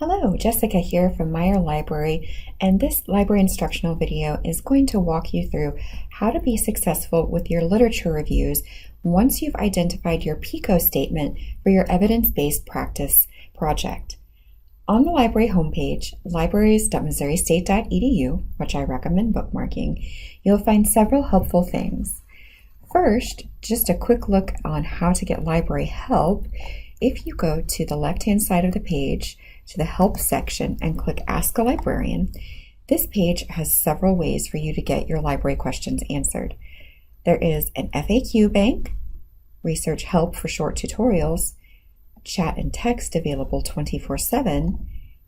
Hello, Jessica here from Meyer Library, and this library instructional video is going to walk you through how to be successful with your literature reviews once you've identified your PICO statement for your evidence-based practice project. On the library homepage, libraries.missouri.state.edu, which I recommend bookmarking, you'll find several helpful things. First, just a quick look on how to get library help. If you go to the left-hand side of the page, to the Help section and click Ask a Librarian, this page has several ways for you to get your library questions answered. There is an FAQ bank, research help for short tutorials, chat and text available 24/7,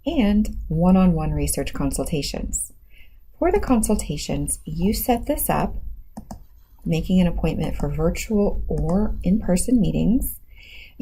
and one-on-one research consultations. For the consultations, you set this up, making an appointment for virtual or in-person meetings.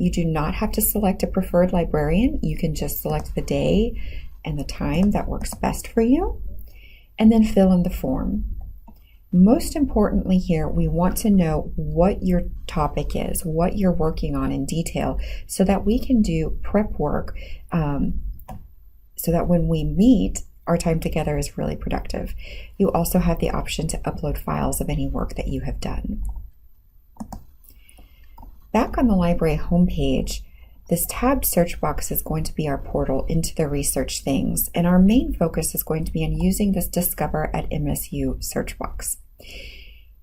You do not have to select a preferred librarian. You can just select the day and the time that works best for you, and then fill in the form. Most importantly here, we want to know what your topic is, what you're working on in detail, so that we can do prep work so that when we meet, our time together is really productive. You also have the option to upload files of any work that you have done. Back on the library homepage, this tabbed search box is going to be our portal into the research things, and our main focus is going to be on using this Discover at MSU search box.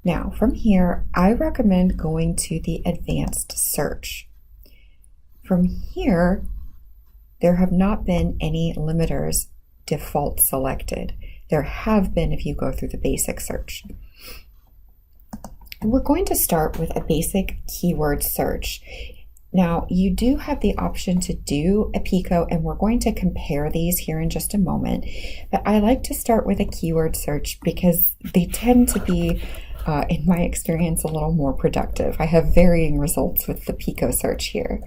Now, from here, I recommend going to the advanced search. From here, there have not been any limiters default selected. There have been if you go through the basic search. We're going to start with a basic keyword search. Now, you do have the option to do a PICO, and we're going to compare these here in just a moment, but I like to start with a keyword search because they tend to be, in my experience, a little more productive. I have varying results with the PICO search here.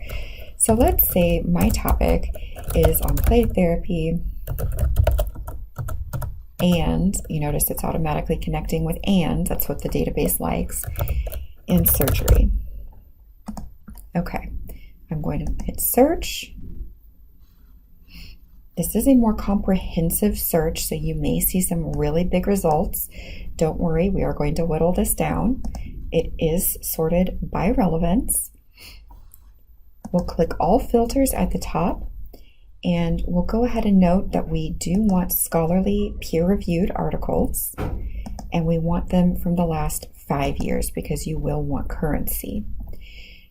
So let's say my topic is on play therapy, and you notice it's automatically connecting with and, that's what the database likes, and surgery. Okay, I'm going to hit search. This is a more comprehensive search, so you may see some really big results. Don't worry, we are going to whittle this down. It is sorted by relevance. We'll click all filters at the top, and we'll go ahead and note that we do want scholarly peer-reviewed articles, and we want them from the last 5 years because you will want currency.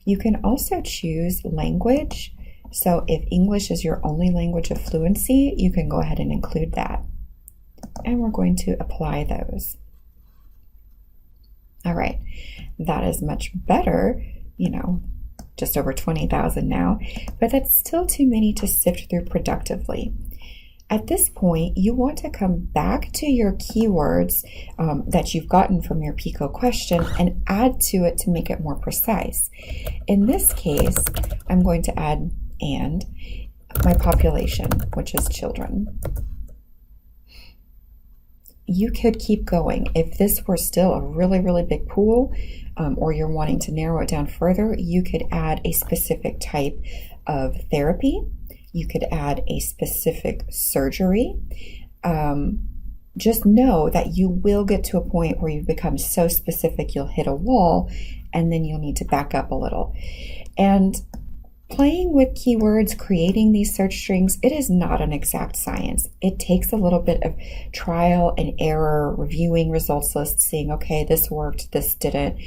You can also choose language. So if English is your only language of fluency, you can go ahead and include that. And we're going to apply those. All right, that is much better, just over 20,000 now, but that's still too many to sift through productively. At this point, you want to come back to your keywords that you've gotten from your PICO question and add to it to make it more precise. In this case, I'm going to add and my population, which is children. You could keep going. If this were still a really, really big pool, or you're wanting to narrow it down further, you could add a specific type of therapy. You could add a specific surgery. Just know that you will get to a point where you become so specific you'll hit a wall, and then you'll need to back up a little. And playing with keywords, creating these search strings, it is not an exact science. It takes a little bit of trial and error, reviewing results lists, seeing, okay, this worked, this didn't,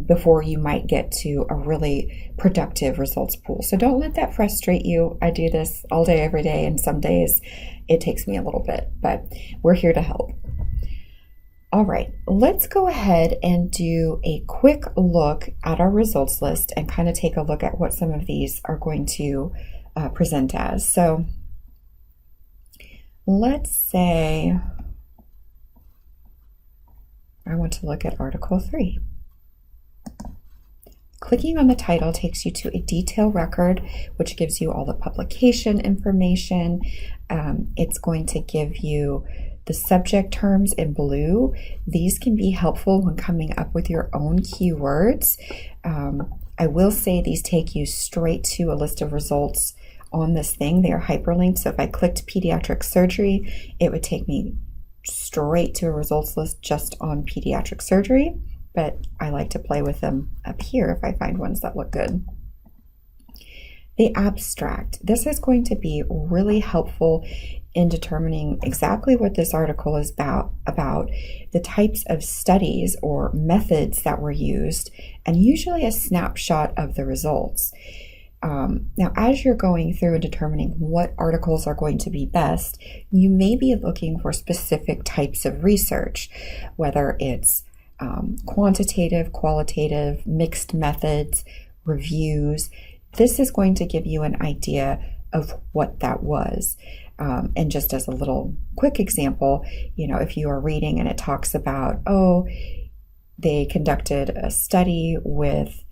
before you might get to a really productive results pool. So don't let that frustrate you. I do this all day, every day, and some days it takes me a little bit, but we're here to help. All right, let's go ahead and do a quick look at our results list and kind of take a look at what some of these are going to present as. So let's say I want to look at Article 3. Clicking on the title takes you to a detail record, which gives you all the publication information. It's going to give you the subject terms in blue. These can be helpful when coming up with your own keywords. I will say these take you straight to a list of results on this thing. They are hyperlinked. So if I clicked pediatric surgery, it would take me straight to a results list just on pediatric surgery. But I like to play with them up here if I find ones that look good. The abstract. This is going to be really helpful in determining exactly what this article is about the types of studies or methods that were used, and usually a snapshot of the results. Now, as you're going through and determining what articles are going to be best, you may be looking for specific types of research, whether it's quantitative, qualitative, mixed methods, reviews. This is going to give you an idea of what that was. And just as a little quick example, if you are reading and it talks about, they conducted a study with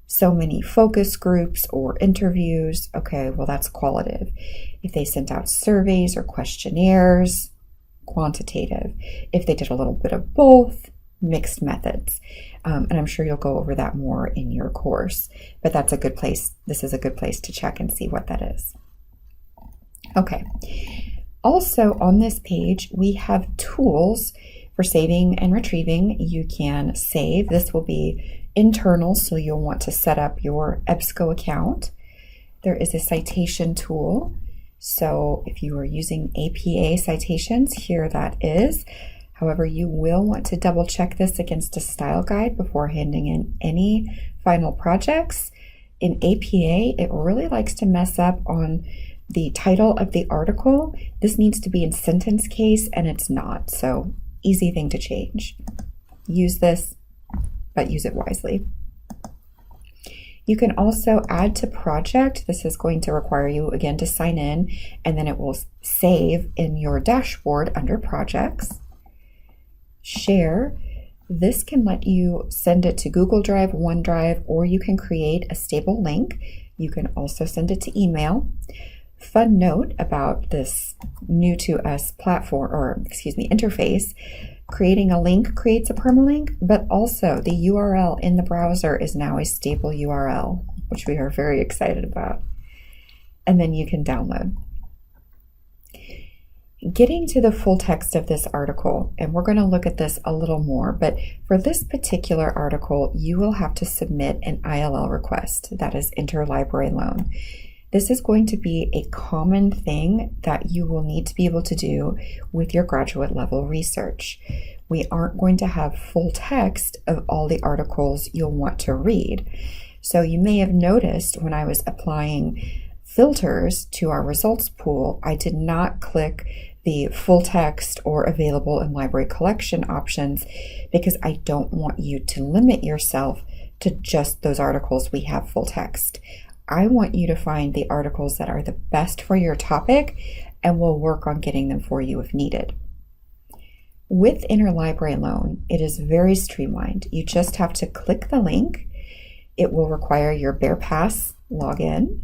so many focus groups or interviews, okay, well, that's qualitative. If they sent out surveys or questionnaires, quantitative. If they did a little bit of both, mixed methods. And I'm sure you'll go over that more in your course, but that's a good place. This is a good place to check and see what that is. Okay. Also on this page, we have tools for saving and retrieving. You can save. This will be internal, so you'll want to set up your EBSCO account. There is a citation tool. So if you are using APA citations, here that is. However, you will want to double check this against a style guide before handing in any final projects. In APA, it really likes to mess up on the title of the article. This needs to be in sentence case, and it's not. So easy thing to change. Use this, but use it wisely. You can also add to project. This is going to require you again to sign in, and then it will save in your dashboard under projects. Share. This can let you send it to Google Drive, OneDrive, or you can create a stable link. You can also send it to email. Fun note about this new to us platform, or interface, creating a link creates a permalink, but also the URL in the browser is now a stable URL, which we are very excited about. And then you can download. Getting to the full text of this article, and we're going to look at this a little more, but for this particular article, you will have to submit an ILL request, that is interlibrary loan. This is going to be a common thing that you will need to be able to do with your graduate level research. We aren't going to have full text of all the articles you'll want to read. So you may have noticed when I was applying filters to our results pool, I did not click the full text or available in library collection options because I don't want you to limit yourself to just those articles we have full text. I want you to find the articles that are the best for your topic, and we'll work on getting them for you if needed. With interlibrary loan, it is very streamlined. You just have to click the link. It will require your BearPass login,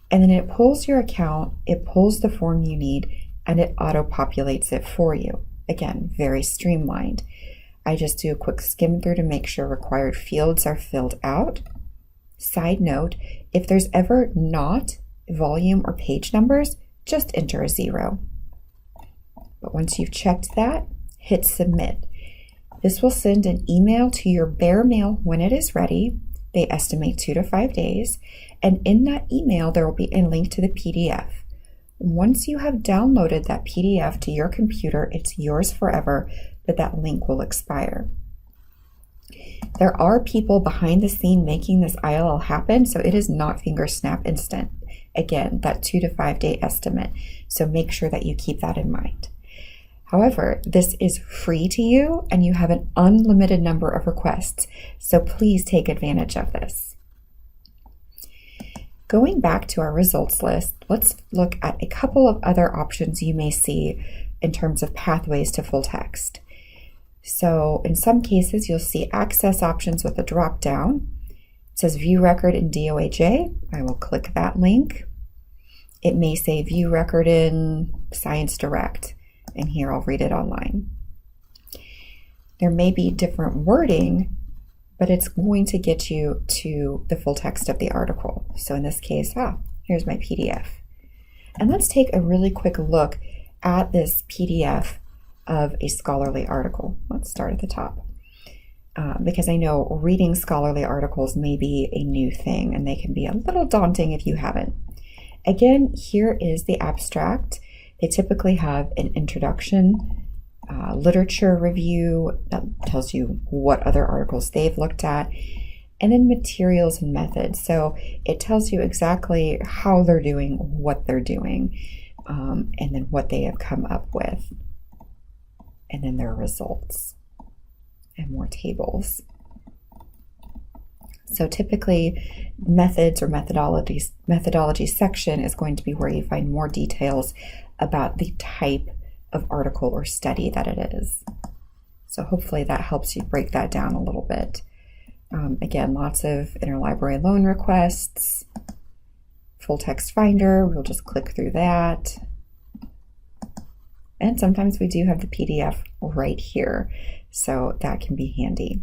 and then it pulls your account, it pulls the form you need, and it auto-populates it for you. Again, very streamlined. I just do a quick skim through to make sure required fields are filled out. Side note, if there's ever not volume or page numbers, just enter a 0. But once you've checked that, hit submit. This will send an email to your Bear Mail when it is ready. They estimate 2 to 5 days. And in that email, there will be a link to the PDF. Once you have downloaded that PDF to your computer, it's yours forever, but that link will expire. There are people behind the scene making this ILL happen, so it is not finger snap instant. Again, that 2 to 5 day estimate, so make sure that you keep that in mind. However, this is free to you and you have an unlimited number of requests, so please take advantage of this. Going back to our results list, let's look at a couple of other options you may see in terms of pathways to full text. So in some cases, you'll see access options with a drop down. It says view record in DOAJ. I will click that link. It may say view record in Science Direct, and here I'll read it online. There may be different wording, but it's going to get you to the full text of the article. So in this case, Here's my PDF. And let's take a really quick look at this PDF of a scholarly article. Let's start at the top. Because I know reading scholarly articles may be a new thing and they can be a little daunting if you haven't. Again, here is the abstract. They typically have an introduction, literature review that tells you what other articles they've looked at, and then materials and methods. So it tells you exactly how they're doing, what they're doing, and then what they have come up with, and then their results. And more tables. So typically methods or methodology section is going to be where you find more details about the type of article or study that it is. So hopefully that helps you break that down a little bit. Again, lots of interlibrary loan requests, full text finder, we'll just click through that. And sometimes we do have the PDF right here, so that can be handy.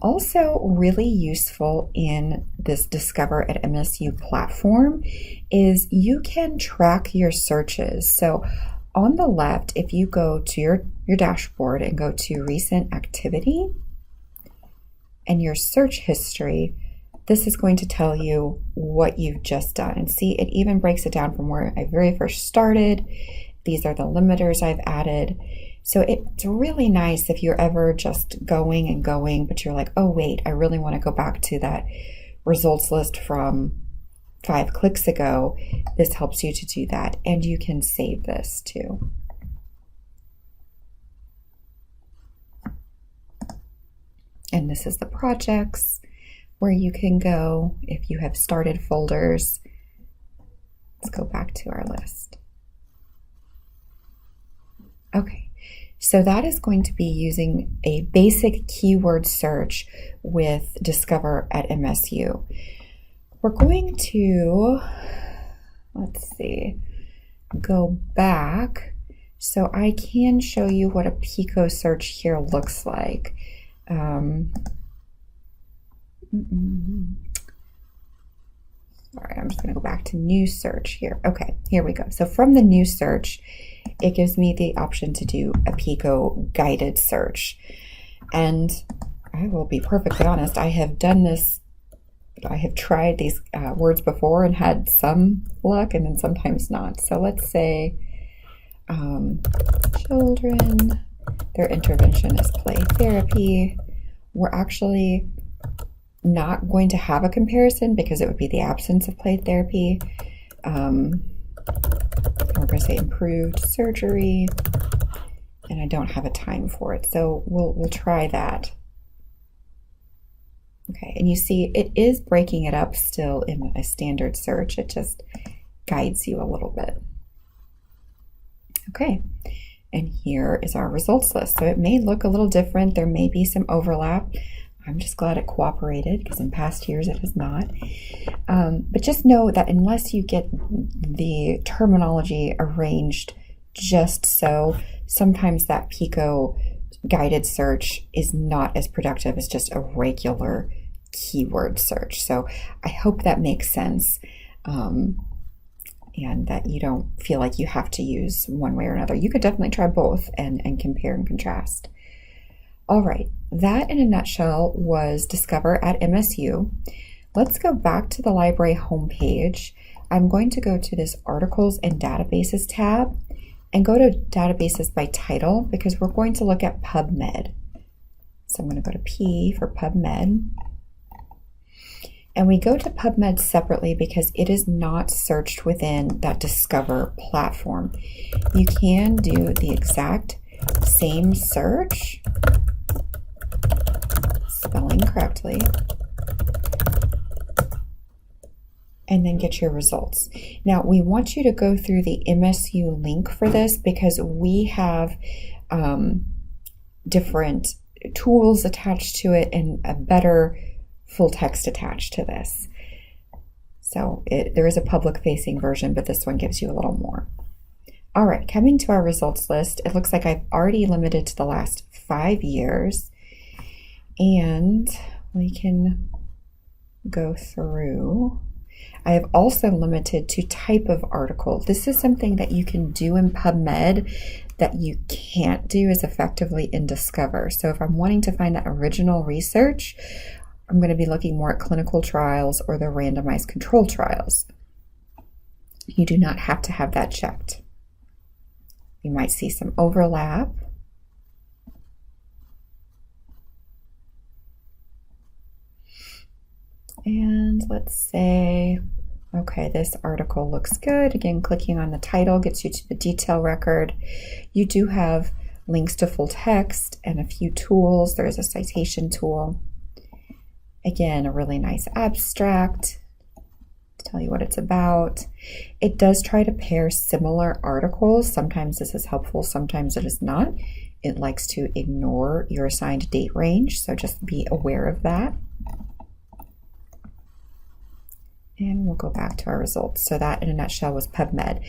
Also really useful in this Discover at MSU platform is you can track your searches. So on the left, if you go to your dashboard and go to recent activity and your search history, this is going to tell you what you've just done. And see, it even breaks it down from where I very first started. These are the limiters I've added. So it's really nice if you're ever just going and going, but you're like, oh wait, I really want to go back to that results list from 5 clicks ago. This helps you to do that. And you can save this too. And this is the projects where you can go if you have started folders. Let's go back to our list. Okay, so that is going to be using a basic keyword search with Discover at MSU. We're going to, let's see, go back so I can show you what a Pico search here looks like. Sorry, I'm just going to go back to new search here. Okay, here we go. So from the new search, it gives me the option to do a Pico guided search. And I will be perfectly honest, I have done this, I have tried these words before and had some luck and then sometimes not. So let's say children, their intervention is play therapy. We're actually not going to have a comparison because it would be the absence of play therapy. We're going to say improved surgery, and I don't have a time for it, so we'll try that. Okay, and you see it is breaking it up still in a standard search. It just guides you a little bit. Okay, and here is our results list. So it may look a little different. There may be some overlap. I'm just glad it cooperated because in past years it has not. But just know that unless you get the terminology arranged just so, sometimes that Pico guided search is not as productive as just a regular keyword search. So I hope that makes sense and that you don't feel like you have to use one way or another. You could definitely try both and compare and contrast. All right, that in a nutshell was Discover at MSU. Let's go back to the library homepage. I'm going to go to this Articles and Databases tab and go to Databases by Title because we're going to look at PubMed. So I'm going to go to P for PubMed. And we go to PubMed separately because it is not searched within that Discover platform. You can do the exact same search, spelling correctly, and then get your results. Now, we want you to go through the MSU link for this because we have different tools attached to it and a better full text attached to this. So there is a public-facing version, but this one gives you a little more. All right, coming to our results list, it looks like I've already limited to the last 5 years. And we can go through. I have also limited to type of article. This is something that you can do in PubMed that you can't do as effectively in Discover. So if I'm wanting to find that original research, I'm going to be looking more at clinical trials or the randomized control trials. You do not have to have that checked. You might see some overlap. And let's say, okay, this article looks good. Again, clicking on the title gets you to the detail record. You do have links to full text and a few tools. There's a citation tool. Again, a really nice abstract to tell you what it's about. It does try to pair similar articles. Sometimes this is helpful, sometimes it is not. It likes to ignore your assigned date range, so just be aware of that. And we'll go back to our results. So that in a nutshell was PubMed.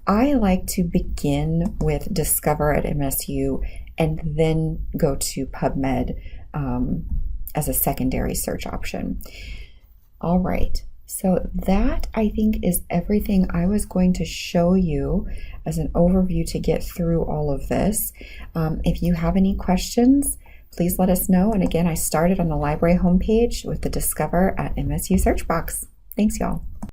I like to begin with Discover at MSU and then go to PubMed as a secondary search option. All right, so that I think is everything I was going to show you as an overview to get through all of this. If you have any questions, please let us know. And again, I started on the library homepage with the Discover at MSU search box. Thanks, y'all.